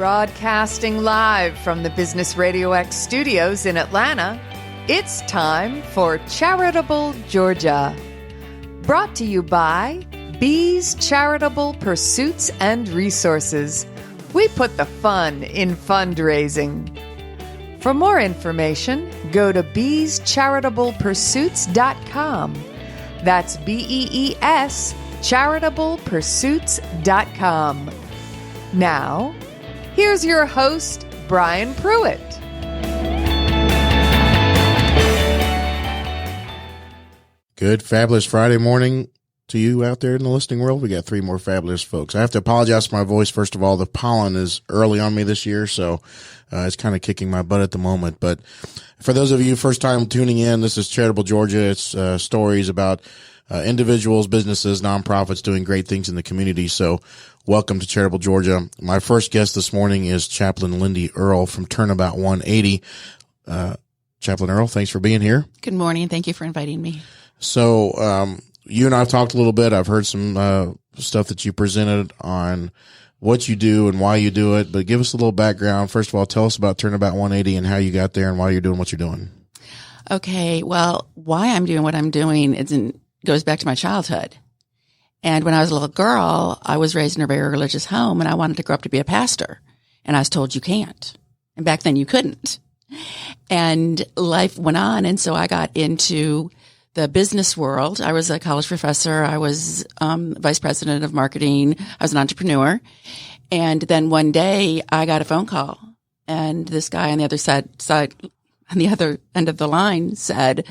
Broadcasting live from the Business RadioX studios in Atlanta, it's time for Charitable Georgia. Brought to you by Bees Charitable Pursuits and Resources. We put the fun in fundraising. For more information, go to beescharitablepursuits.com. That's BEES charitablepursuits.com. Now, here's your host, Brian Pruitt. Good, fabulous Friday morning to you out there in the listening world. We got three more fabulous folks. I have to apologize for my voice. First of all, the pollen is early on me this year, so it's kind of kicking my butt at the moment. But for those of you first time tuning in, this is Charitable Georgia. It's stories about individuals, businesses, nonprofits doing great things in the community. So welcome to Charitable Georgia. My first guest this morning is Chaplain Lindy Earl from TurnAbout 180. Chaplain Earl, thanks for being here. Good morning. Thank you for inviting me. So you and I have talked a little bit. I've heard some stuff that you presented on what you do and why you do it. But give us a little background. First of all, tell us about TurnAbout 180 and how you got there and why you're doing what you're doing. Okay. Well, why I'm doing what I'm doing goes back to my childhood. And when I was a little girl, I was raised in a very religious home and I wanted to grow up to be a pastor. And I was told you can't. And back then you couldn't. And life went on. And so I got into the business world. I was a college professor. I was vice president of marketing. I was an entrepreneur. And then one day I got a phone call and this guy on the other on the other end of the line said,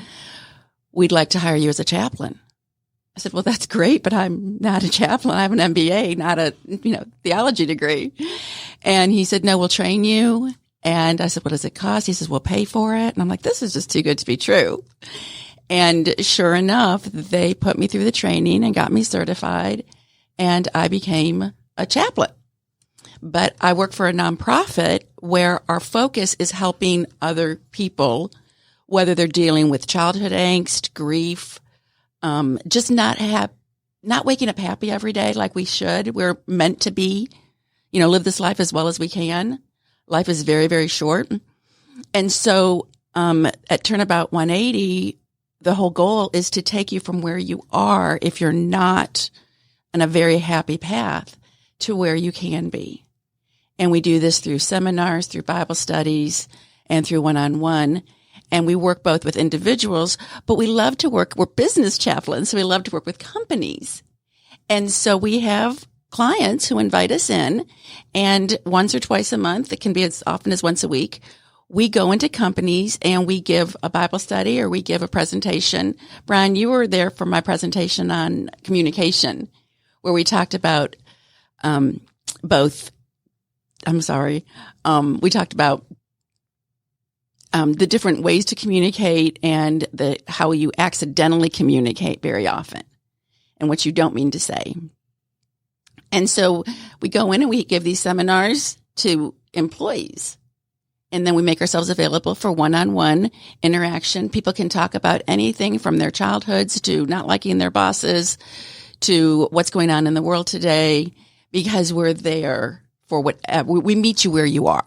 "We'd like to hire you as a chaplain." I said, "Well, that's great, but I'm not a chaplain. I have an MBA, not a, theology degree." And he said, "No, we'll train you." And I said, "What does it cost?" He says, "We'll pay for it." And I'm like, this is just too good to be true. And sure enough, they put me through the training and got me certified and I became a chaplain. But I work for a nonprofit where our focus is helping other people, whether they're dealing with childhood angst, grief, just not waking up happy every day like we should. We're meant to be, live this life as well as we can. Life is very, very short. And so, at TurnAbout 180, the whole goal is to take you from where you are, if you're not on a very happy path, to where you can be. And we do this through seminars, through Bible studies, and through one-on-one. And we work both with individuals, but we're business chaplains, so we love to work with companies. And so we have clients who invite us in, and once or twice a month, it can be as often as once a week, we go into companies and we give a Bible study or we give a presentation. Brian, you were there for my presentation on communication, where we talked about we talked about the different ways to communicate and how you accidentally communicate very often and what you don't mean to say. And so we go in and we give these seminars to employees. And then we make ourselves available for one-on-one interaction. People can talk about anything from their childhoods to not liking their bosses to what's going on in the world today, because we're there for whatever. We meet you where you are.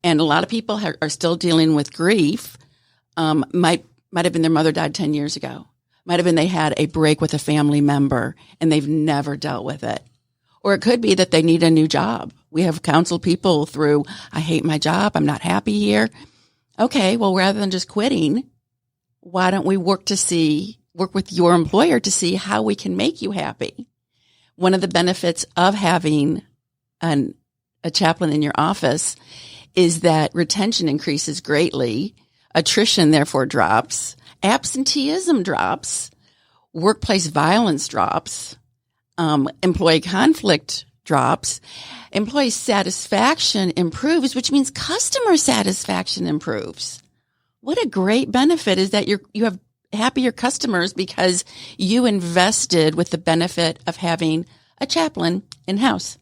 And a lot of people are still dealing with grief. Might have been their mother died 10 years ago. Might have been they had a break with a family member and they've never dealt with it. Or it could be that they need a new job. We have counseled people through, I hate my job, I'm not happy here. Okay, well, rather than just quitting, why don't we work with your employer to see how we can make you happy? One of the benefits of having a chaplain in your office is that retention increases greatly, attrition therefore drops, absenteeism drops, workplace violence drops, employee conflict drops, employee satisfaction improves, which means customer satisfaction improves. What a great benefit is that you have happier customers because you invested with the benefit of having a chaplain in-house.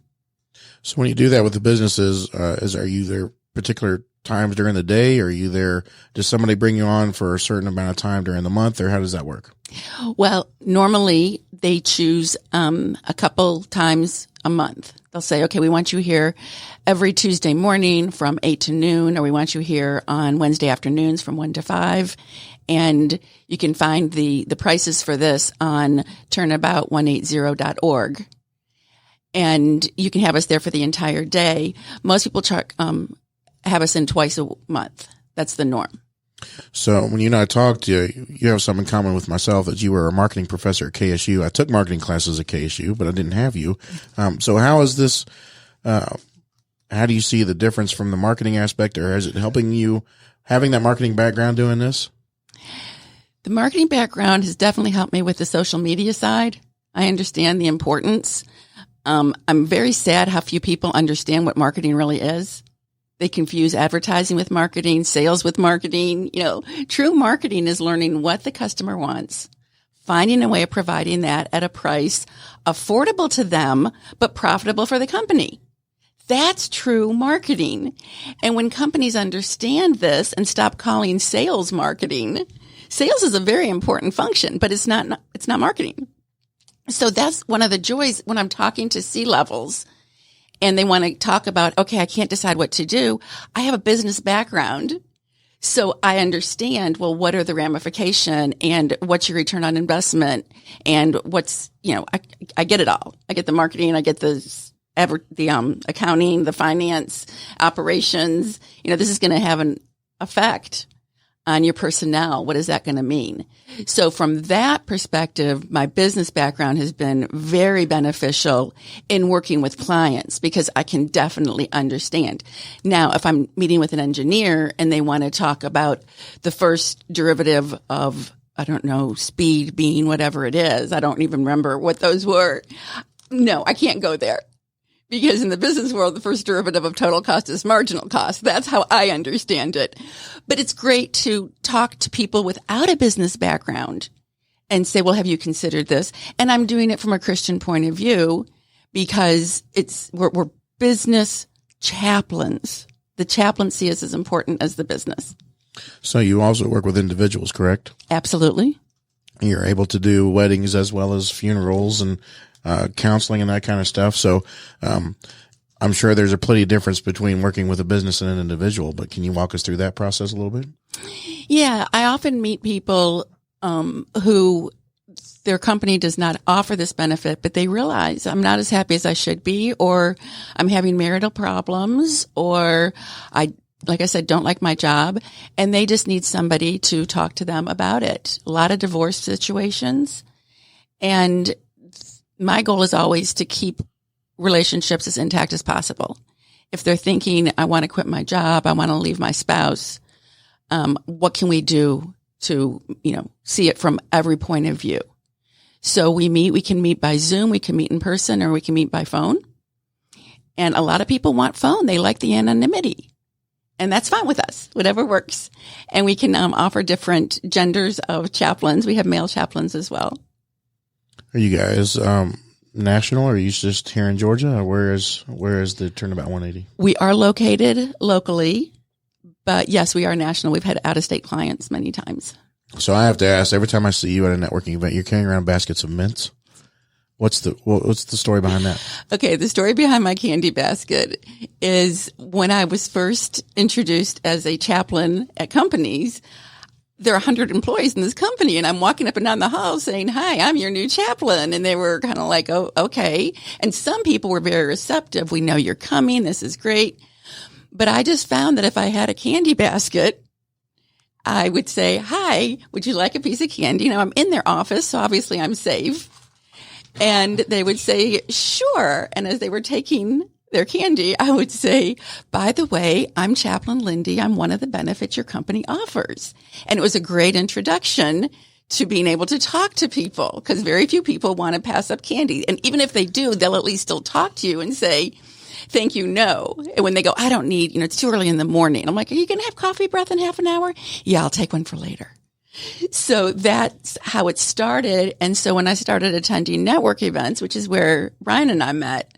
So when you do that with the businesses, are you there particular times during the day? Or are you there? Does somebody bring you on for a certain amount of time during the month, or how does that work? Well, normally they choose a couple times a month. They'll say, okay, we want you here every Tuesday morning from 8 to noon, or we want you here on Wednesday afternoons from 1 to 5. And you can find the prices for this on TurnAbout180.org. And you can have us there for the entire day. Most people have us in twice a month. That's the norm. So when you and I talked, you have something in common with myself, that you were a marketing professor at KSU. I took marketing classes at KSU, but I didn't have you. So how is this, how do you see the difference from the marketing aspect, or is it helping you having that marketing background doing this? The marketing background has definitely helped me with the social media side. I understand the importance. I'm very sad how few people understand what marketing really is. They confuse advertising with marketing, sales with marketing. True marketing is learning what the customer wants, finding a way of providing that at a price affordable to them, but profitable for the company. That's true marketing. And when companies understand this and stop calling sales marketing, sales is a very important function, but it's not marketing. So that's one of the joys when I'm talking to C-levels and they want to talk about, okay, I can't decide what to do. I have a business background, so I understand, well, what are the ramifications and what's your return on investment and what's, I get it all. I get the marketing, I get the accounting, the finance, operations. This is going to have an effect on your personnel. What is that going to mean? So from that perspective, my business background has been very beneficial in working with clients because I can definitely understand. Now, if I'm meeting with an engineer and they want to talk about the first derivative of, I don't know, speed, being, whatever it is, I don't even remember what those were. No, I can't go there. Because in the business world, the first derivative of total cost is marginal cost. That's how I understand it. But it's great to talk to people without a business background and say, well, have you considered this? And I'm doing it from a Christian point of view because we're business chaplains. The chaplaincy is as important as the business. So you also work with individuals, correct? Absolutely. You're able to do weddings as well as funerals and counseling and that kind of stuff. So, I'm sure there's a plenty of difference between working with a business and an individual, but can you walk us through that process a little bit? Yeah. I often meet people, who their company does not offer this benefit, but they realize I'm not as happy as I should be, or I'm having marital problems, or like I said, don't like my job, and they just need somebody to talk to them about it. A lot of divorce situations. And my goal is always to keep relationships as intact as possible. If they're thinking, I want to quit my job, I want to leave my spouse, what can we do to, see it from every point of view? So we can meet by Zoom, we can meet in person, or we can meet by phone. And a lot of people want phone. They like the anonymity. And that's fine with us, whatever works. And we can offer different genders of chaplains. We have male chaplains as well. Are you guys national, or are you just here in Georgia, or where is the Turnabout 180? We are located locally, but yes, we are national. We've had out-of-state clients many times. So I have to ask, every time I see you at a networking event, you're carrying around baskets of mints. What's the story behind that? Okay, the story behind my candy basket is when I was first introduced as a chaplain at companies, there are 100 employees in this company, and I'm walking up and down the hall saying, hi, I'm your new chaplain. And they were kind of like, oh, okay. And some people were very receptive. We know you're coming. This is great. But I just found that if I had a candy basket, I would say, hi, would you like a piece of candy? Now, I'm in their office, so obviously I'm safe. And they would say, sure. And as they were taking their candy, I would say, by the way, I'm Chaplain Lindy. I'm one of the benefits your company offers. And it was a great introduction to being able to talk to people, because very few people want to pass up candy. And even if they do, they'll at least still talk to you and say, thank you, no. And when they go, I don't need, it's too early in the morning. I'm like, are you going to have coffee breath in half an hour? Yeah, I'll take one for later. So that's how it started. And so when I started attending network events, which is where Ryan and I met,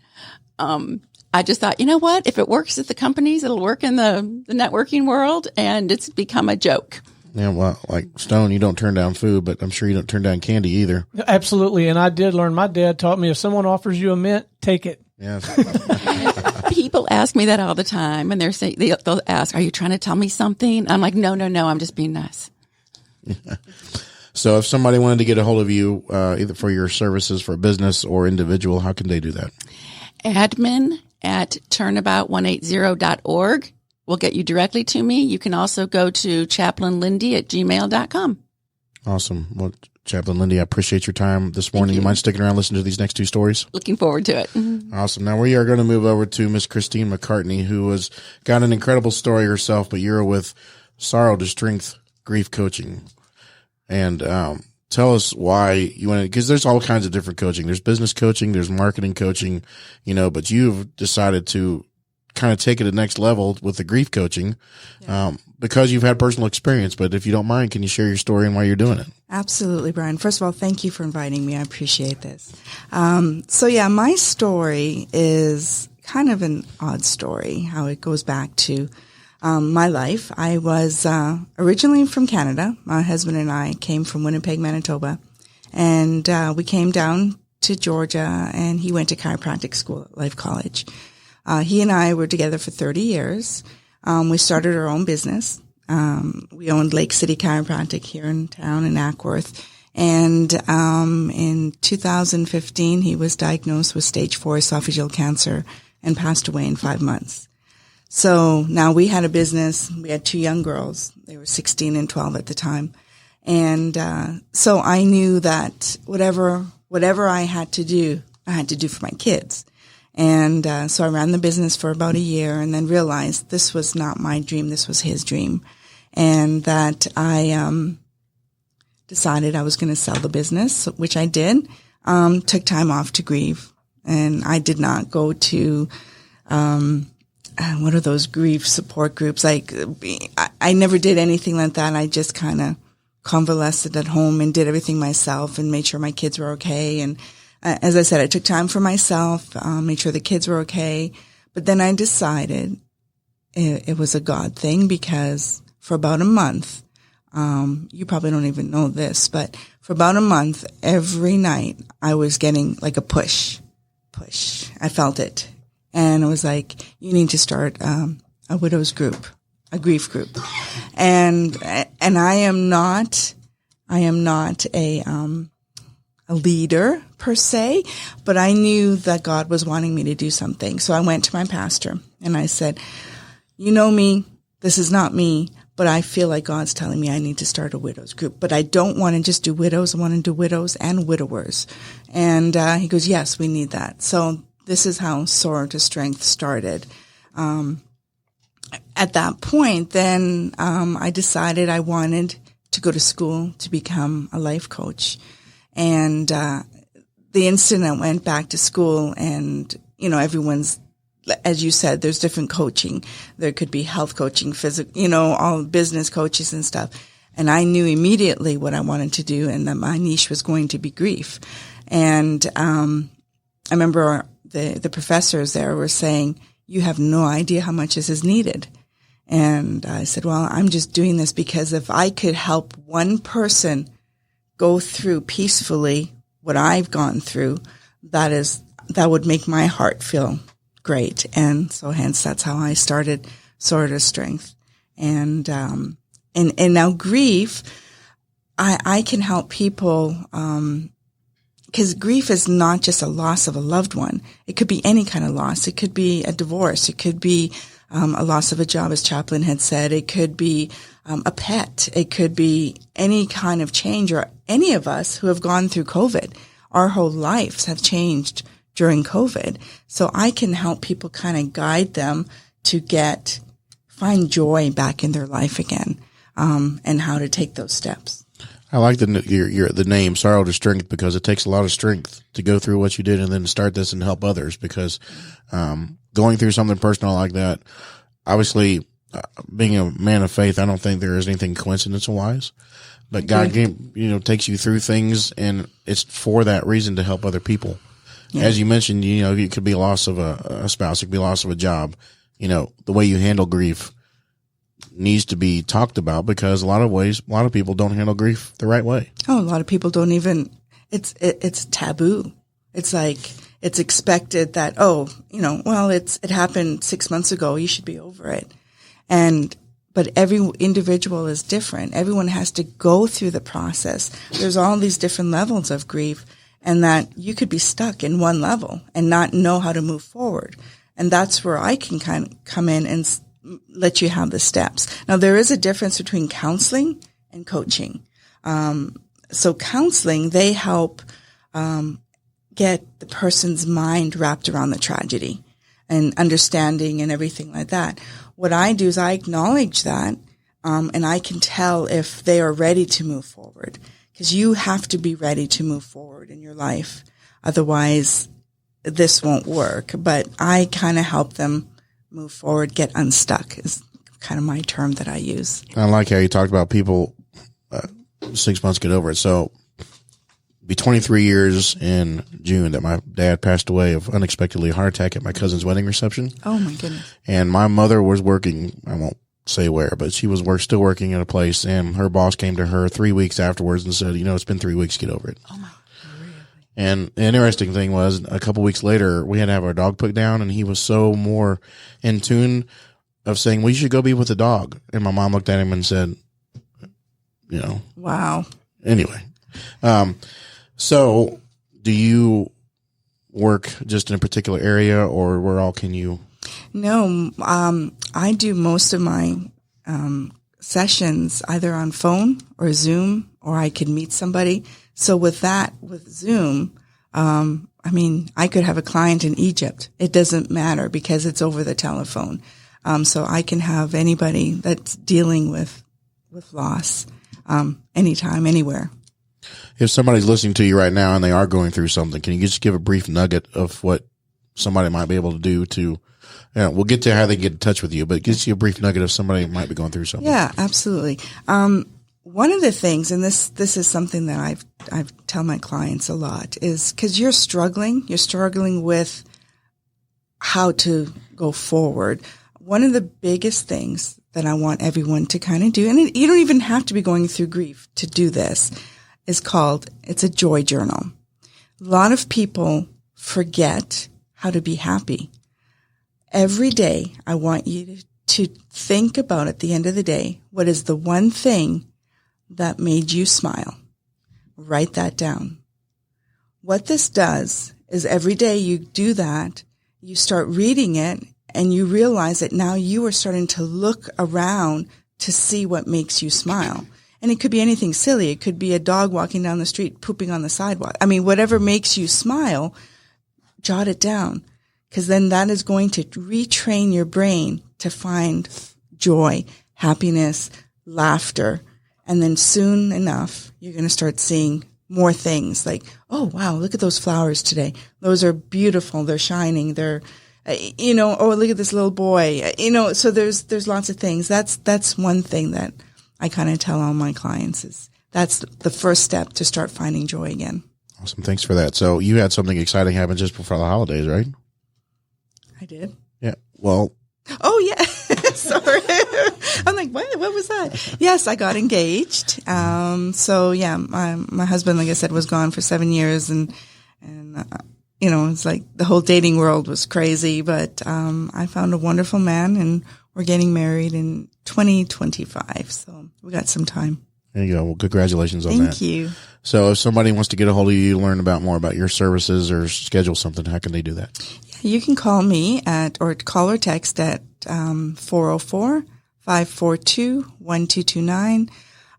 I just thought, you know what? If it works at the companies, it'll work in the networking world. And it's become a joke. Yeah, well, like Stone, you don't turn down food, but I'm sure you don't turn down candy either. Absolutely. And I did learn, my dad taught me, if someone offers you a mint, take it. Yes. People ask me that all the time, and they'll ask, "Are you trying to tell me something?" I'm like, no, I'm just being nice. So if somebody wanted to get a hold of you, either for your services for business or individual, how can they do that? Admin at turnabout180.org will get you directly to me. You can also go to chaplainlindy@gmail.com. Awesome. Well, Chaplain Lindy, I appreciate your time this morning. You mind sticking around, listening to these next two stories? Looking forward to it. Awesome. Now we are going to move over to Miss Christine McCartney, who has got an incredible story herself, but you're with Sorrow to Strength Grief Coaching. And tell us why you want to, because there's all kinds of different coaching. There's business coaching, there's marketing coaching, but you've decided to kind of take it to the next level with the grief coaching, because you've had personal experience. But if you don't mind, can you share your story and why you're doing it? Absolutely, Brian. First of all, thank you for inviting me. I appreciate this. My story is kind of an odd story, how it goes back to my life. I was originally from Canada. My husband and I came from Winnipeg, Manitoba, and we came down to Georgia, and he went to chiropractic school at Life College. He and I were together for 30 years. We started our own business. We owned Lake City Chiropractic here in town in Ackworth. And in 2015, he was diagnosed with stage 4 esophageal cancer and passed away in 5 months. So now we had a business. We had 2 young girls. They were 16 and 12 at the time. And so I knew that whatever I had to do for my kids. And so I ran the business for about a year and then realized this was not my dream, this was his dream. And that I decided I was going to sell the business, which I did. Took time off to grieve. And I did not go to what are those grief support groups? Like, I never did anything like that. I just kind of convalesced at home and did everything myself and made sure my kids were okay. And as I said, I took time for myself, made sure the kids were okay. But then I decided it was a God thing, because for about a month, you probably don't even know this, but for about a month, every night I was getting like a push. I felt it. And it was like, you need to start a widows group, a grief group. And I am not a leader per se, but I knew that God was wanting me to do something. So I went to my pastor and I said, you know me, this is not me, but I feel like God's telling me I need to start a widows group. But I don't want to just do widows. I want to do widows and widowers. And he goes, yes, we need that. So this is how Soar to Strength started. At that point, then I decided I wanted to go to school to become a life coach. And the instant I went back to school, and everyone's, as you said, there's different coaching. There could be health coaching, physical, all business coaches and stuff. And I knew immediately what I wanted to do, and that my niche was going to be grief. And I remember the professors there were saying, you have no idea how much this is needed. And I said, well, I'm just doing this because if I could help one person go through peacefully what I've gone through, that would make my heart feel great. And so hence that's how I started Soar to Strength. And now grief, I can help people, because grief is not just a loss of a loved one. It could be any kind of loss. It could be a divorce. It could be a loss of a job, as Chaplain had said. It could be a pet. It could be any kind of change. Or any of us who have gone through COVID, our whole lives have changed during COVID. So I can help people kind of guide them to find joy back in their life again, and how to take those steps. I like the name Sorrow to Strength, because it takes a lot of strength to go through what you did and then start this and help others, because going through something personal like that, obviously being a man of faith, I don't think there is anything coincidental wise, but God takes you through things, and it's for that reason to help other people. Yeah. As you mentioned, it could be a loss of a spouse, it could be a loss of a job. The way you handle grief, needs to be talked about because a lot of people don't handle grief the right way. Oh, a lot of people don't even, it's taboo. It's like, it's expected that, it happened 6 months ago. You should be over it. But every individual is different. Everyone has to go through the process. There's all these different levels of grief, and that you could be stuck in one level and not know how to move forward. And that's where I can kind of come in and let you have the steps. Now, there is a difference between counseling and coaching. So counseling, they help get the person's mind wrapped around the tragedy and understanding and everything like that. What I do is I acknowledge that, and I can tell if they are ready to move forward, because you have to be ready to move forward in your life. Otherwise, this won't work. But I kind of help them move forward, get unstuck is kind of my term that I use. I like how you talked about people 6 months get over it. So it'll be 23 years in June that my dad passed away of unexpectedly a heart attack at my cousin's wedding reception. Oh my goodness. And my mother was working, I won't say where, but she was still working at a place, and her boss came to her 3 weeks afterwards and said, it's been 3 weeks, get over it. Oh my, really? And the interesting thing was a couple weeks later, we had to have our dog put down, and he was so more in tune of saying, well, you should go be with the dog. And my mom looked at him and said, Wow. Anyway. So do you work just in a particular area, or where all can you? No, I do most of my sessions either on phone or Zoom, or I could meet somebody. So with Zoom, I could have a client in Egypt. It doesn't matter because it's over the telephone. So I can have anybody that's dealing with loss, anytime, anywhere. If somebody's listening to you right now and they are going through something, can you just give a brief nugget of what somebody might be able to do to, we'll get to how they get in touch with you, but just a brief nugget of somebody might be going through something. Yeah, absolutely. One of the things, and this is something that I've tell my clients a lot, is because you're struggling with how to go forward. One of the biggest things that I want everyone to kind of do, and you don't even have to be going through grief to do this, it's a joy journal. A lot of people forget how to be happy. Every day, I want you to think about, at the end of the day, what is the one thing that made you smile? Write that down. What this does is every day you do that, you start reading it, and you realize that now you are starting to look around to see what makes you smile. And it could be anything silly. It could be a dog walking down the street, pooping on the sidewalk. Whatever makes you smile, jot it down, because then that is going to retrain your brain to find joy, happiness, laughter. And then soon enough, you're going to start seeing more things like, oh, wow, look at those flowers today. Those are beautiful. They're shining. They're, oh, look at this little boy. So there's lots of things. That's one thing that I kind of tell all my clients is that's the first step to start finding joy again. Awesome. Thanks for that. So you had something exciting happen just before the holidays, right? I did. Yeah. Well. Oh, yeah. Sorry. I'm like, what was that? Yes, I got engaged. So yeah, my husband, like I said, was gone for 7 years, and it's like the whole dating world was crazy, but I found a wonderful man, and we're getting married in 2025. So we got some time. There you go. Well, congratulations on that. Thank you. So if somebody wants to get a hold of you, learn more about your services or schedule something, how can they do that? You can call me or call or text at 404-542-1229.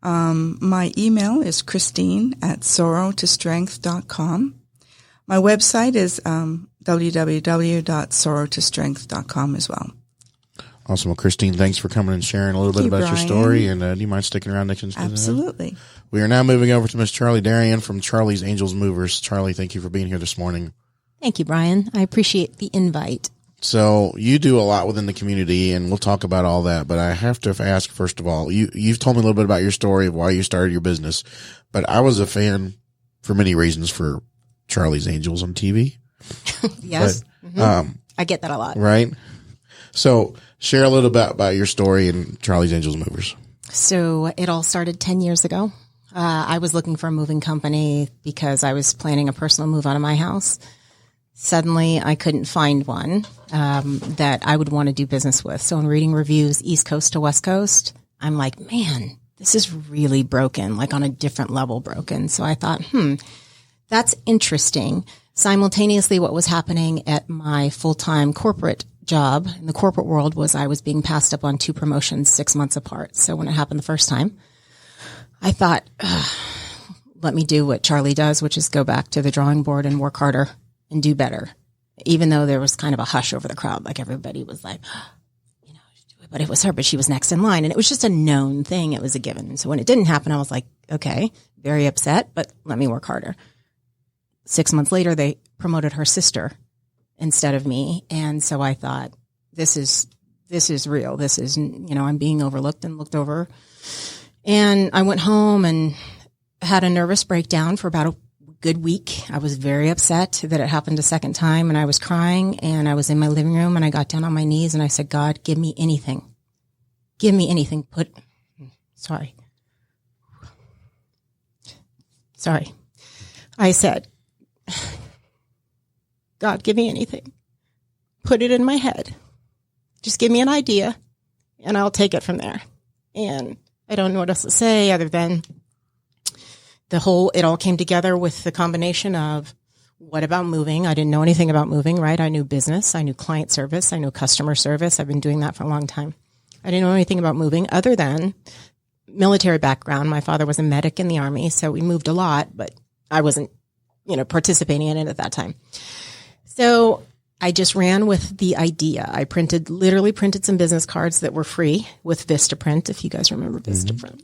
My email is Christine@sorrowtostrength.com. My website is www.sorrowtostrength.com as well. Awesome. Well, Christine, thanks for coming and sharing a little bit about your story. And do you mind sticking around next? Absolutely. We are now moving over to Miss Charlie Derrien from Charlie's Angels Movers. Charlie, thank you for being here this morning. Thank you, Brian. I appreciate the invite. So you do a lot within the community, and we'll talk about all that. But I have to ask, first of all, you've told me a little bit about your story of why you started your business. But I was a fan for many reasons for Charlie's Angels on TV. Yes. But, I get that a lot. Right. So Share a little bit about your story and Charlie's Angels Movers. So it all started 10 years ago. I was looking for a moving company because I was planning a personal move out of my house. Suddenly, I couldn't find one that I would want to do business with. So in reading reviews, East Coast to West Coast, I'm like, man, this is really broken, like on a different level broken. So I thought, that's interesting. Simultaneously, what was happening at my full-time corporate job in the corporate world was I was being passed up on 2 promotions 6 months apart. So when it happened the first time, I thought, let me do what Charlie does, which is go back to the drawing board and work harder and do better. Even though there was kind of a hush over the crowd, like everybody was like, but it was her, but she was next in line. And it was just a known thing. It was a given. So when it didn't happen, I was like, okay, very upset, but let me work harder. 6 months later, they promoted her sister instead of me. And so I thought, this is real. This is, I'm being overlooked and looked over. And I went home and had a nervous breakdown for about a good week. I was very upset that it happened a second time, and I was crying, and I was in my living room, and I got down on my knees and I said, God, give me anything. Give me anything. Sorry. I said, God, give me anything. Put it in my head. Just give me an idea and I'll take it from there. And I don't know what else to say other than it all came together with the combination of what about moving? I didn't know anything about moving, right? I knew business. I knew client service. I knew customer service. I've been doing that for a long time. I didn't know anything about moving other than military background. My father was a medic in the Army, so we moved a lot, but I wasn't, participating in it at that time. So I just ran with the idea. I literally printed some business cards that were free with Vistaprint, if you guys remember Vistaprint.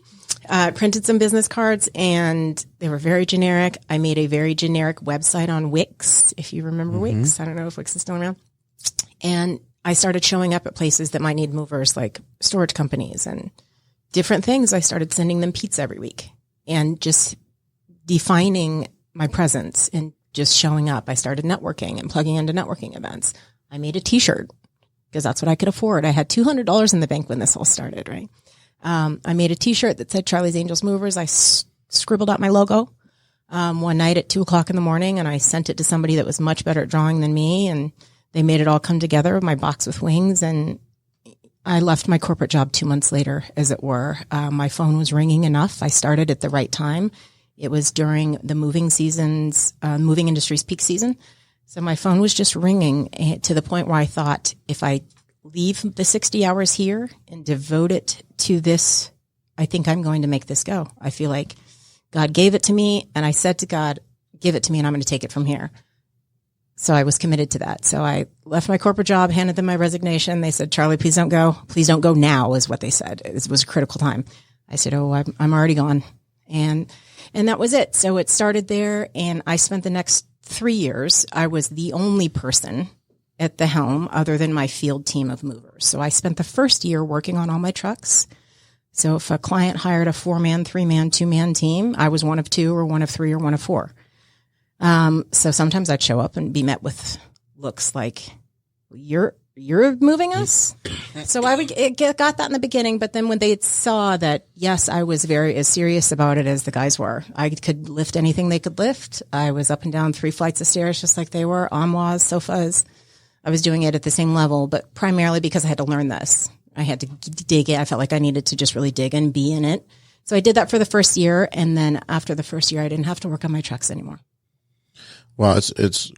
Printed some business cards, and they were very generic. I made a very generic website on Wix, if you remember Wix. I don't know if Wix is still around. And I started showing up at places that might need movers, like storage companies and different things. I started sending them pizza every week and just defining my presence and just showing up. I started networking and plugging into networking events. I made a t-shirt because that's what I could afford. I had $200 in the bank when this all started, right? I made a t-shirt that said Charlie's Angels Movers. I scribbled out my logo one night at 2:00 in the morning, and I sent it to somebody that was much better at drawing than me, and they made it all come together, my box with wings, and I left my corporate job 2 months later, as it were. My phone was ringing enough. I started at the right time. It was during the moving industry's peak season. So my phone was just ringing to the point where I thought, if I leave the 60 hours here and devote it to this, I think I'm going to make this go. I feel like God gave it to me, and I said to God, give it to me and I'm going to take it from here. So I was committed to that. So I left my corporate job, handed them my resignation. They said, Charlie, please don't go. Please don't go now, is what they said. It was a critical time. I said, I'm already gone. And that was it. So it started there, and I spent the next 3 years. I was the only person at the helm other than my field team of movers. So I spent the first year working on all my trucks. So if a client hired a 4-man, 3-man, 2-man team, I was one of 2 or one of 3 or one of 4. So sometimes I'd show up and be met with looks like, you're moving us. So I got that in the beginning, but then when they saw that, yes, I was very as serious about it as the guys were. I could lift anything they could lift. I was up and down 3 flights of stairs, just like they were, armoires, sofas. I was doing it at the same level, but primarily because I had to learn this. I had to dig in. I felt like I needed to just really dig and be in it. So I did that for the first year. And then after the first year, I didn't have to work on my trucks anymore. Well, it's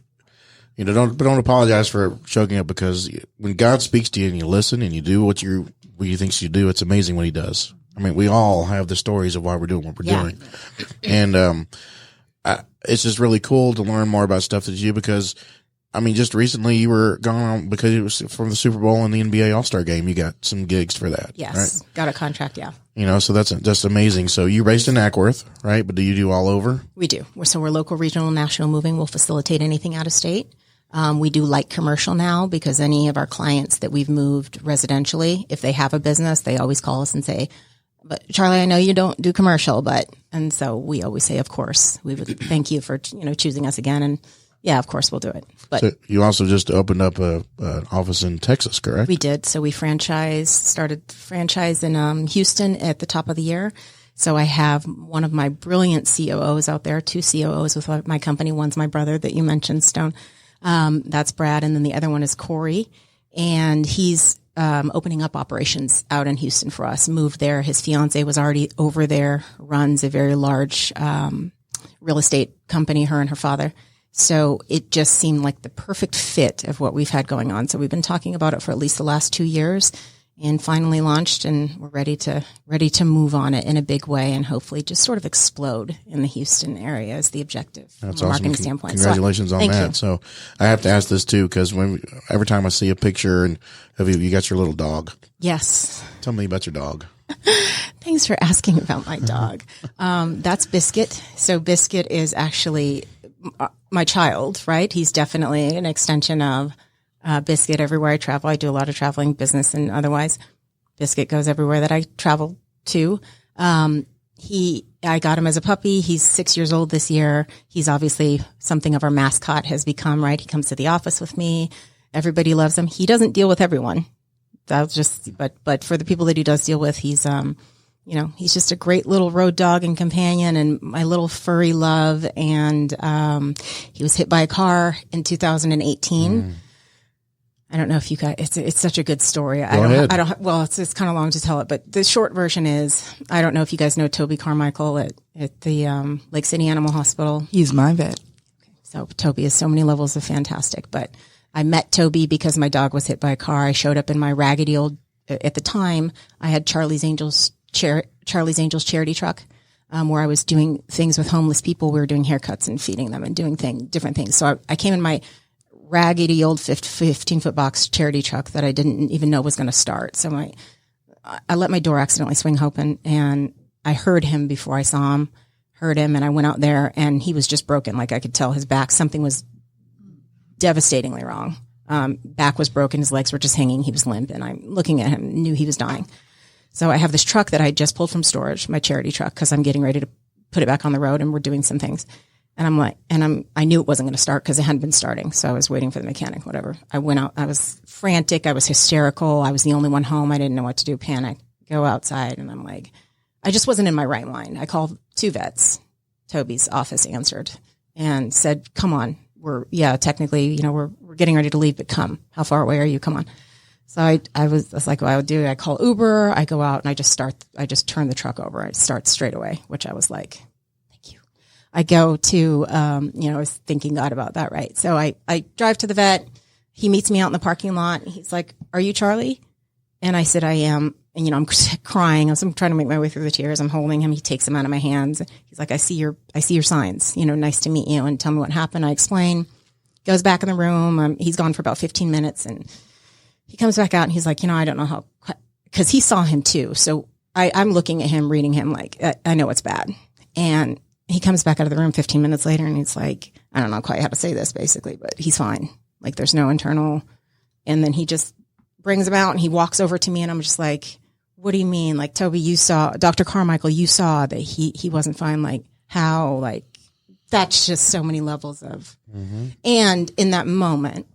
don't apologize for choking up, because when God speaks to you and you listen and you do what he thinks you do, it's amazing what he does. I mean, we all have the stories of why we're doing what we're doing. And, it's just really cool to learn more about stuff that you do, because I mean, just recently you were gone on because it was from the Super Bowl and the NBA All-Star game. You got some gigs for that. Yes. Right? Got a contract. Yeah. So that's just amazing. So you based in Ackworth, right? But do you do all over? We do. We're local, regional, national moving. We'll facilitate anything out of state. We do light commercial now, because any of our clients that we've moved residentially, if they have a business, they always call us and say, but Charlie, I know you don't do commercial, and so we always say, of course, we would thank you for, choosing us again. And yeah, of course we'll do it. But So you also just opened up an office in Texas, correct? we did. So we started franchise in Houston at the top of the year. So I have one of my brilliant COOs out there, 2 COOs with my company. One's my brother that you mentioned, Stone. That's Brad. And then the other one is Corey. And he's opening up operations out in Houston for us. Moved there. His fiance was already over there, runs a very large real estate company, her and her father. So it just seemed like the perfect fit of what we've had going on. So we've been talking about it for at least the last 2 years and finally launched, and we're ready to move on it in a big way and hopefully just sort of explode in the Houston area is the objective That's from a awesome. marketing standpoint. Congratulations on thank that. you. So I have to ask this too, because every time I see a picture and of you got your little dog. Yes. Tell me about your dog. Thanks for asking about my dog. That's Biscuit. So Biscuit is actually my child, right? He's definitely an extension of Biscuit. Everywhere I travel, I do a lot of traveling, business and otherwise. Biscuit goes everywhere that I travel to. I got him as a puppy. He's 6 years old this year. He's obviously something of our mascot has become, right? He comes to the office with me. Everybody loves him. He doesn't deal with everyone. But for the people that he does deal with, he's he's just a great little road dog and companion and my little furry love. And he was hit by a car in 2018. I don't know if you guys, it's such a good story. Go ahead. It's kind of long to tell it, but the short version is, I don't know if you guys know Toby Carmichael at the Lake City Animal Hospital. He's my vet. So Toby is so many levels of fantastic, but I met Toby because my dog was hit by a car. I showed up in my raggedy old, at the time I had Charlie's Angels charity truck, where I was doing things with homeless people. We were doing haircuts and feeding them and doing different things. So I came in my raggedy old 15-foot box charity truck that I didn't even know was going to start. So I let my door accidentally swing open and I heard him before I saw him, and I went out there and he was just broken. Like I could tell his back, something was devastatingly wrong. Back was broken. His legs were just hanging. He was limp and I'm looking at him, knew he was dying. So I have this truck that I just pulled from storage, my charity truck, because I'm getting ready to put it back on the road and we're doing some things. And I'm like, I knew it wasn't going to start because it hadn't been starting. So I was waiting for the mechanic, whatever. I went out. I was frantic. I was hysterical. I was the only one home. I didn't know what to do. Panic. Go outside. And I'm like, I just wasn't in my right mind. I called 2 vets. Toby's office answered and said, come on. We're technically, we're getting ready to leave, but come. How far away are you? Come on. So I was like, what I would do, I call Uber. I go out and I just turn the truck over. I start straight away, which I was like, I go to, I was thinking God about that, right? So I drive to the vet. He meets me out in the parking lot. He's like, are you Charlie? And I said, I am. And, I'm crying. I'm trying to make my way through the tears. I'm holding him. He takes them out of my hands. He's like, I see your signs, nice to meet you and tell me what happened. I explain, goes back in the room. He's gone for about 15 minutes and he comes back out and he's like, I don't know how, cause he saw him too. So I'm looking at him, reading him like, I know it's bad. And he comes back out of the room 15 minutes later and he's like, I don't know quite how to say this basically, but he's fine. Like there's no internal. And then he just brings him out and he walks over to me and I'm just like, what do you mean? Like, Toby, you saw Dr. Carmichael, you saw that he wasn't fine. Like how, like that's just so many levels of, and in that moment,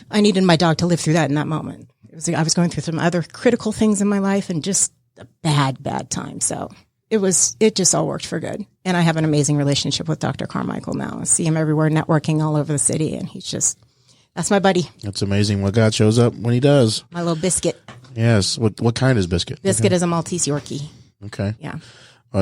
I needed my dog to live through that in that moment. I was going through some other critical things in my life and just a bad time. So it just all worked for good. And I have an amazing relationship with Dr. Carmichael now. I see him everywhere, networking all over the city. And that's my buddy. That's amazing what God shows up when he does. My little Biscuit. Yes. What kind is Biscuit? Biscuit is a Maltese Yorkie. Okay. Yeah.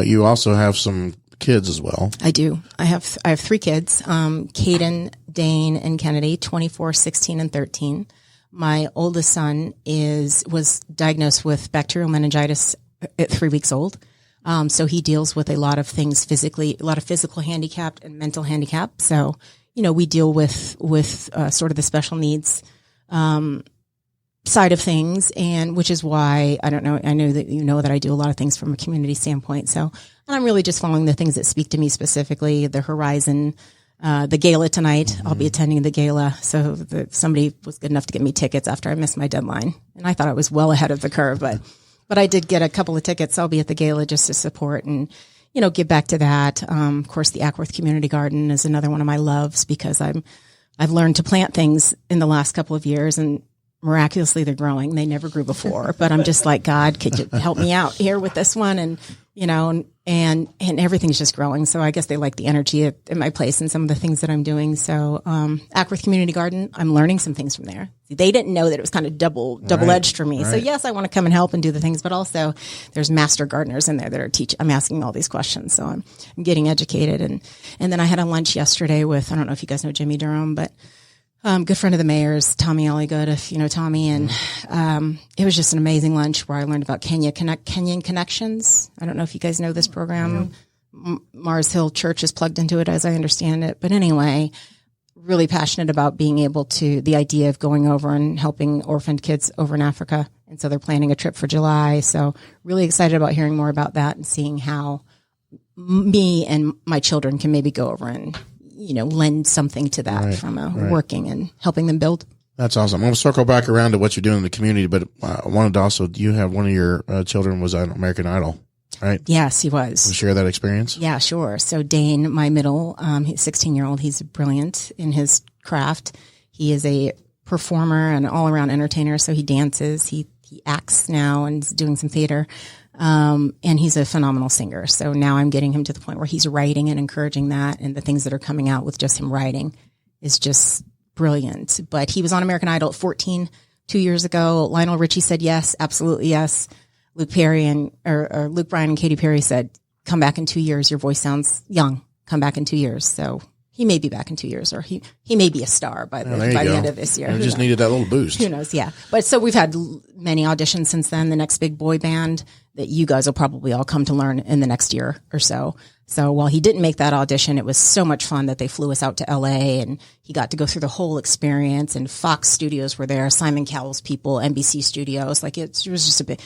You also have some kids as well. I do. I have 3 kids, Caden, Dane, and Kennedy, 24, 16, and 13. My oldest son was diagnosed with bacterial meningitis at 3 weeks old. So he deals with a lot of things physically, a lot of physical handicap and mental handicap. So, we deal with sort of the special needs, side of things. And which is why I know that that I do a lot of things from a community standpoint. So, and I'm really just following the things that speak to me specifically, the Horizon, the gala tonight. I'll be attending the gala. So somebody was good enough to get me tickets after I missed my deadline. And I thought I was well ahead of the curve, but I did get a couple of tickets. I'll be at the gala just to support. And, give back to that. Of course, the Ackworth Community Garden is another one of my loves because I've learned to plant things in the last couple of years, and miraculously they're growing. They never grew before, but I'm just like, God, could you help me out here with this one? And, and everything's just growing. So I guess they like the energy at my place and some of the things that I'm doing. So, Ackworth Community Garden, I'm learning some things from there. They didn't know that it was kind of double-edged for me. Right. So yes, I want to come and help and do the things, but also there's master gardeners in there that are I'm asking all these questions. So I'm getting educated. And then I had a lunch yesterday with, I don't know if you guys know Jimmy Durham, but good friend of the mayor's, Tommy Olligood, if you know Tommy. And it was just an amazing lunch where I learned about Kenyan Connections. I don't know if you guys know this program. Yeah. Mars Hill Church is plugged into it, as I understand it. But anyway, really passionate about being able to, the idea of going over and helping orphaned kids over in Africa. And so they're planning a trip for July. So really excited about hearing more about that and seeing how me and my children can maybe go over and lend something to that from working and helping them build. That's awesome. I'm going to circle back around to what you're doing in the community, but I wanted to also, you have one of your children was on American Idol, right? Yes, he was. Can you share that experience? Yeah, sure. So Dane, my middle, he's 16-year-old. He's brilliant in his craft. He is a performer and all around entertainer. So he dances, he acts now and is doing some theater. And he's a phenomenal singer. So now I'm getting him to the point where he's writing and encouraging that. And the things that are coming out with just him writing is just brilliant. But he was on American Idol at 14, 2 years ago. Lionel Richie said yes, absolutely yes. Luke Bryan and Katy Perry said, come back in 2 years. Your voice sounds young. Come back in 2 years. So he may be back in 2 years, or he may be a star by the end of this year. I just needed that little boost. Who knows? Yeah. But so we've had many auditions since then. The next big boy band that you guys will probably all come to learn in the next year or so. So while he didn't make that audition, it was so much fun that they flew us out to LA and he got to go through the whole experience, and Fox Studios were there, Simon Cowell's people, NBC Studios. Like it was just a bit,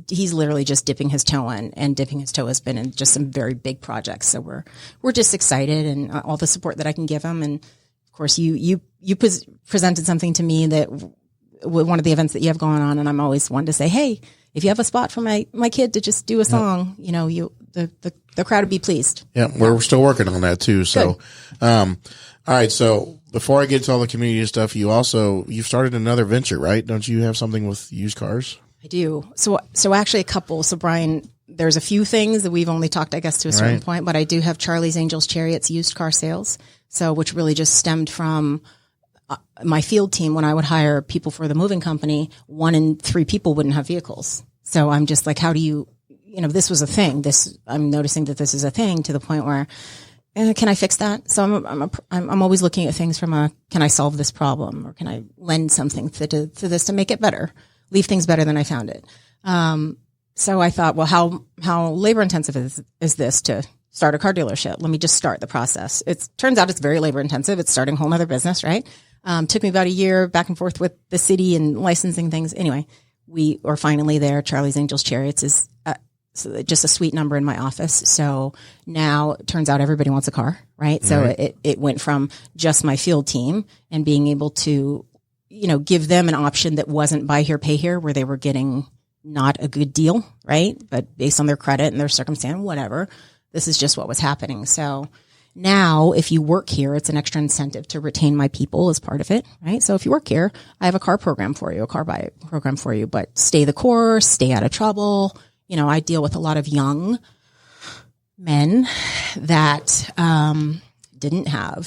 he's literally just dipping his toe in, and dipping his toe has been in just some very big projects. So we're just excited, and all the support that I can give him. And of course you presented something to me that with one of the events that you have going on, and I'm always one to say, hey, if you have a spot for my kid to just do a song, the crowd would be pleased. Yeah, we're still working on that too. So, all right. So before I get to all the community stuff, you've started another venture, right? Don't you have something with used cars? I do. So actually a couple. So Brian, there's a few things that we've only talked, I guess, to a certain point, but I do have Charlie's Angels Chariots used car sales. So, which really just stemmed from my field team. When I would hire people for the moving company, 1 in 3 people wouldn't have vehicles. So I'm just like, how do you, this was a thing. I'm noticing that this is a thing to the point where, can I fix that? So I'm always looking at things from can I solve this problem, or can I lend something to this to make it better, leave things better than I found it. So I thought, well, how labor intensive is this to start a car dealership? Let me just start the process. It turns out it's very labor intensive. It's starting a whole nother business, right? Took me about a year back and forth with the city and licensing things. Anyway, we are finally there. Charlie's Angels Chariots is just a sweet number in my office. So now it turns out everybody wants a car, right? So it went from just my field team and being able to, give them an option that wasn't buy here, pay here, where they were getting not a good deal, right? But based on their credit and their circumstance, whatever, this is just what was happening. So now, if you work here, it's an extra incentive to retain my people as part of it, right? So if you work here, I have a car program for you, a car buy program for you, but stay the course, stay out of trouble. I deal with a lot of young men that didn't have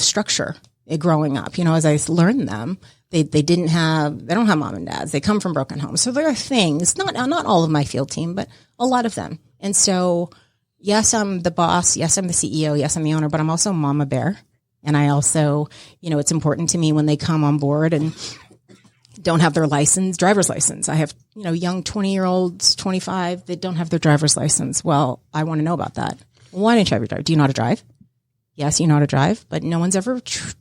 structure growing up. As I learned them, they don't have mom and dads. They come from broken homes. So there are things, not all of my field team, but a lot of them. And so, yes, I'm the boss. Yes, I'm the CEO. Yes, I'm the owner, but I'm also mama bear. And I also, it's important to me when they come on board and don't have their driver's license. I have, young 20-year-olds, 25 that don't have their driver's license. Well, I want to know about that. Why didn't you have your drive? Do you know how to drive? Yes, you know how to drive, but no one's ever,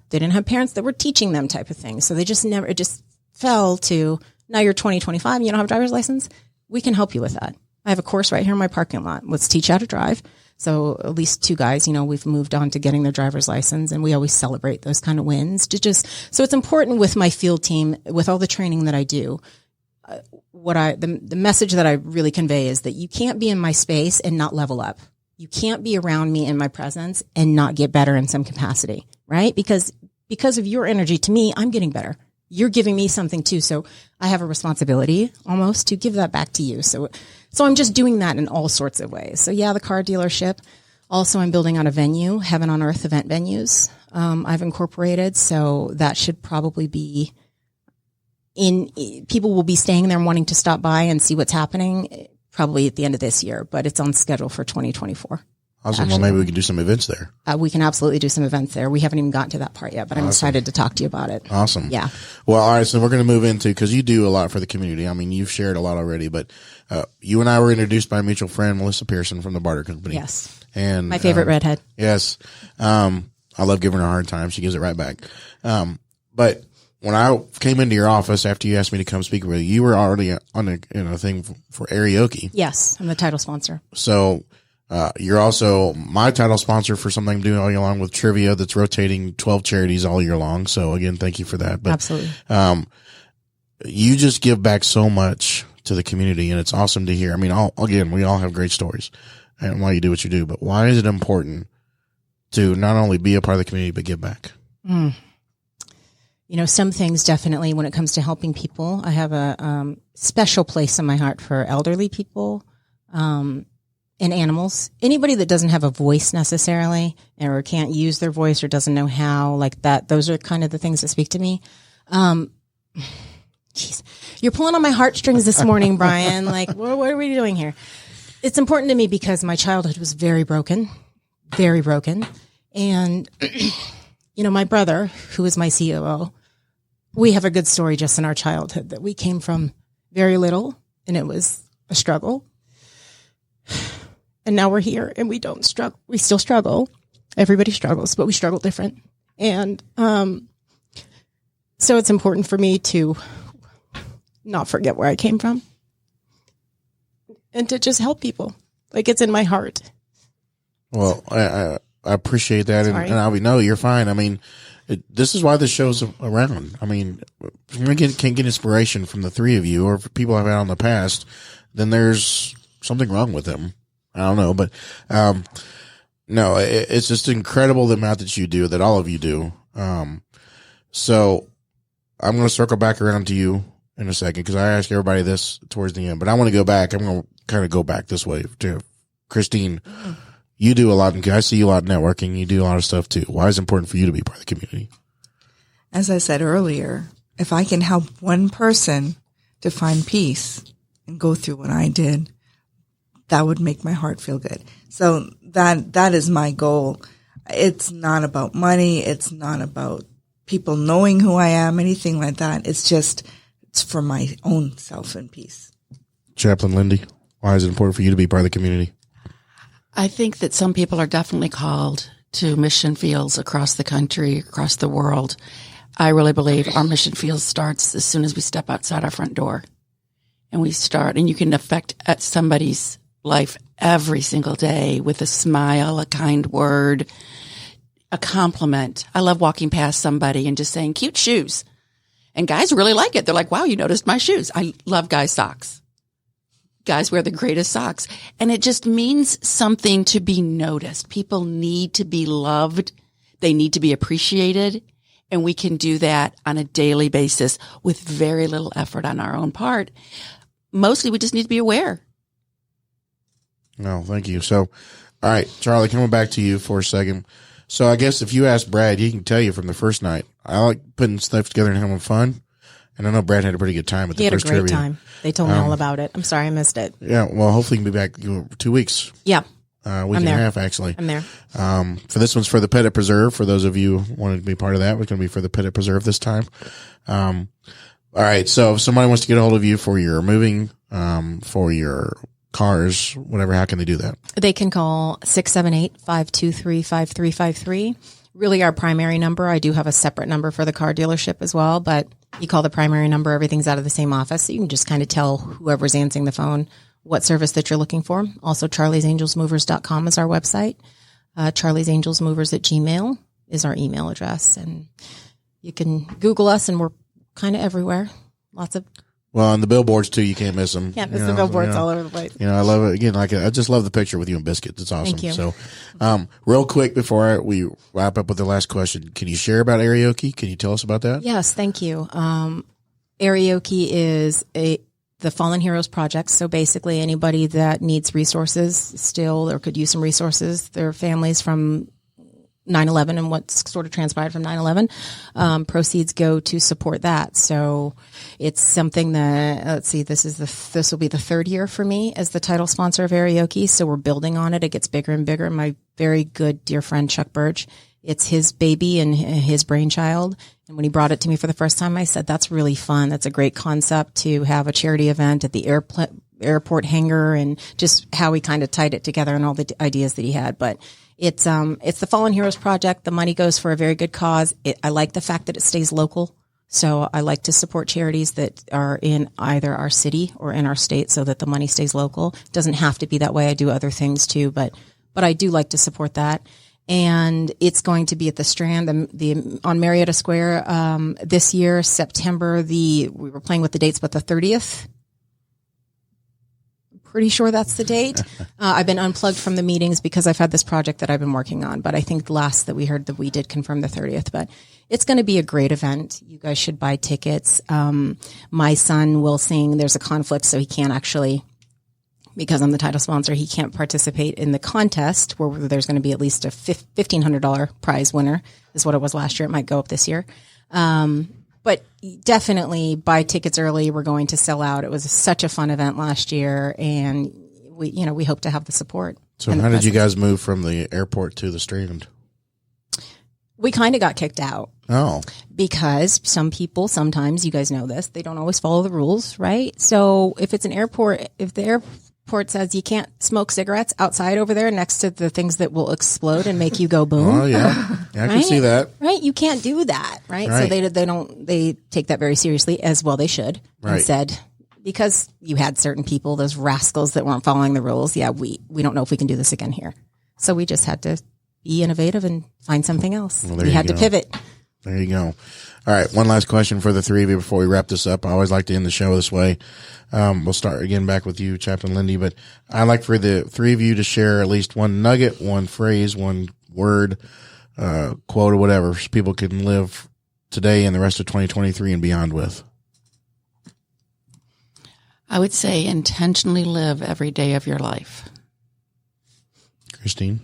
they didn't have parents that were teaching them type of thing. So they just it just fell to, now you're 20, 25, and you don't have a driver's license. We can help you with that. I have a course right here in my parking lot. Let's teach you how to drive. So at least 2 guys, we've moved on to getting their driver's license, and we always celebrate those kind of wins so it's important with my field team, with all the training that I do. the message that I really convey is that you can't be in my space and not level up. You can't be around me in my presence and not get better in some capacity, right? Because of your energy to me, I'm getting better. You're giving me something too. So I have a responsibility almost to give that back to you. So I'm just doing that in all sorts of ways. So yeah, the car dealership. Also, I'm building out a venue, Heaven on Earth event venues. I've incorporated. So that should probably be people will be staying there and wanting to stop by and see what's happening probably at the end of this year, but it's on schedule for 2024. Awesome. Well, maybe we can do some events there. We can absolutely do some events there. We haven't even gotten to that part yet, but I'm excited to talk to you about it. Awesome. Yeah. Well, all right. So we're going to move into, because you do a lot for the community. I mean, you've shared a lot already, but you and I were introduced by a mutual friend, Melissa Pearson from the Barter Company. Yes. And my favorite redhead. Yes. I love giving her a hard time. She gives it right back. But when I came into your office after you asked me to come speak with you, you were already on a thing for karaoke. Yes. I'm the title sponsor. So, you're also my title sponsor for something I'm doing all year long with trivia that's rotating 12 charities all year long. So again, thank you for that. But, absolutely. You just give back so much to the community, and it's awesome to hear. I mean, we all have great stories and why you do what you do, but why is it important to not only be a part of the community, but give back? Some things definitely when it comes to helping people, I have a special place in my heart for elderly people, and animals. Anybody that doesn't have a voice necessarily or can't use their voice or doesn't know how, like that, those are kind of the things that speak to me. Jeez, you're pulling on my heartstrings this morning, Brian. Like, what are we doing here? It's important to me because my childhood was very broken. And, my brother, who is my COO, we have a good story just in our childhood that we came from very little and it was a struggle. And now we're here and we don't struggle. We still struggle. Everybody struggles, but we struggle different. And so it's important for me to not forget where I came from and to just help people. Like, it's in my heart. Well, I appreciate that. And no, you're fine. I mean, this is why the show's around. I mean, if we can't get inspiration from the three of you or if people I've had on the past, then there's something wrong with them. I don't know, but, no, it's just incredible the amount that you do, that all of you do. So I'm going to circle back around to you in a second because I asked everybody this towards the end, but I want to go back. I'm going to kind of go back this way to Christine. You do a lot. I see you a lot in networking. You do a lot of stuff too. Why is it important for you to be part of the community? As I said earlier, if I can help one person to find peace and go through what I did, that would make my heart feel good. So that is my goal. It's not about money. It's not about people knowing who I am, anything like that. It's for my own self and peace. Chaplain Lindy, why is it important for you to be part of the community? I think that some people are definitely called to mission fields across the country, across the world. I really believe our mission field starts as soon as we step outside our front door. And you can affect somebody's life every single day with a smile, a kind word, a compliment. I love walking past somebody and just saying, cute shoes. And guys really like it. They're like, wow, you noticed my shoes. I love guys' socks. Guys wear the greatest socks. And it just means something to be noticed. People need to be loved. They need to be appreciated. And we can do that on a daily basis with very little effort on our own part. Mostly we just need to be aware. No, thank you. So, all right, Charlie, coming back to you for a second. So I guess if you ask Brad, he can tell you from the first night, I like putting stuff together and having fun. And I know Brad had a pretty good time at the first trivia. He had a great time. They told me all about it. I'm sorry I missed it. Yeah, well, hopefully you can be back 2 weeks. Yeah. Week and a half, actually. I'm there. For this one's for the Pettit Preserve. For those of you who wanted to be part of that, it's going to be for the Pettit Preserve this time. All right, so if somebody wants to get a hold of you for your moving, for your cars, whatever, how can they do that? They can call 678-523-5353. Really our primary number. I do have a separate number for the car dealership as well, but you call the primary number, everything's out of the same office. So you can just kind of tell whoever's answering the phone what service that you're looking for. Also, charliesangelsmovers.com is our website. charliesangelsmovers@gmail is our email address. And you can Google us and we're kind of everywhere. Lots of Well, and the billboards too, you can't miss them. Can't miss the billboards all over the place. I love it. Again, I just love the picture with you and Biscuit. It's awesome. Thank you. So, real quick before we wrap up with the last question, can you share about Arioki? Can you tell us about that? Yes, thank you. Arioki is the Fallen Heroes Project. So basically anybody that needs resources still or could use some resources, their families from 9/11 and what's sort of transpired from 9/11, proceeds go to support that. So it's something that, let's see, this will be the third year for me as the title sponsor of Arioki. So we're building on it. It gets bigger and bigger. My very good dear friend, Chuck Burge, it's his baby and his brainchild. And when he brought it to me for the first time, I said, that's really fun. That's a great concept to have a charity event at the airport hangar, and just how he kind of tied it together and all the ideas that he had. But it's the Fallen Heroes Project. The money goes for a very good cause. I like the fact that it stays local. So I like to support charities that are in either our city or in our state so that the money stays local. It doesn't have to be that way. I do other things too, but I do like to support that. And it's going to be at the Strand, on Marietta Square, this year, September, we were playing with the dates, but the 30th. Pretty sure that's the date. I've been unplugged from the meetings because I've had this project that I've been working on, but I think last that we heard that we did confirm the 30th, but it's going to be a great event. You guys should buy tickets. My son will sing. There's a conflict, so he can't actually, because I'm the title sponsor, he can't participate in the contest where there's going to be at least a $1,500 prize winner is what it was last year. It might go up this year. But definitely buy tickets early. We're going to sell out. It was such a fun event last year, and we hope to have the support. So how did you guys move from the airport to the Strand? We kind of got kicked out. Oh. Because some people, sometimes, you guys know this, they don't always follow the rules, right? So if it's an airport, if the airport says you can't smoke cigarettes outside over there next to the things that will explode and make you go boom. Oh yeah, I can see that. Right, you can't do that, right? So they take that very seriously, as well they should. Right. And said, because you had certain people, those rascals that weren't following the rules. Yeah, we don't know if we can do this again here. So we just had to be innovative and find something else. Well, we had to pivot. There you go. All right. One last question for the three of you before we wrap this up. I always like to end the show this way. We'll start again back with you, Chaplain Lindy, but I'd like for the three of you to share at least one nugget, one phrase, one word, quote or whatever, so people can live today and the rest of 2023 and beyond with. I would say intentionally live every day of your life. Christine?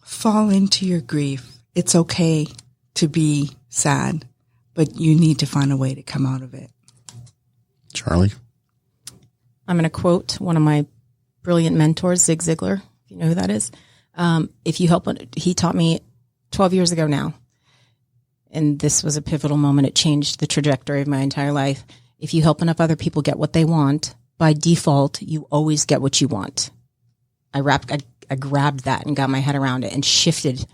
Fall into your grief. It's okay to be sad, but you need to find a way to come out of it. Charlie? I'm going to quote one of my brilliant mentors, Zig Ziglar, if you know who that is. If you help, he taught me 12 years ago now, and this was a pivotal moment. It changed the trajectory of my entire life. If you help enough other people get what they want, by default, you always get what you want. I grabbed that and got my head around it and shifted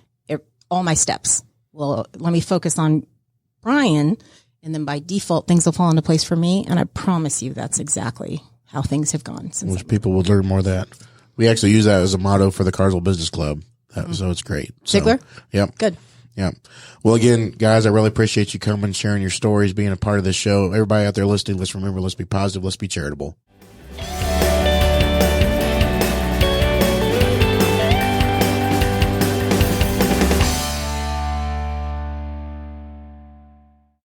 all my steps. Well, let me focus on Brian, and then by default, things will fall into place for me. And I promise you that's exactly how things have gone. Most people will learn more of that. We actually use that as a motto for the Carsville Business Club. So it's great. Ziegler? Yep. Good. Yeah. Well, again, guys, I really appreciate you coming, sharing your stories, being a part of this show. Everybody out there listening, let's remember, let's be positive, let's be charitable.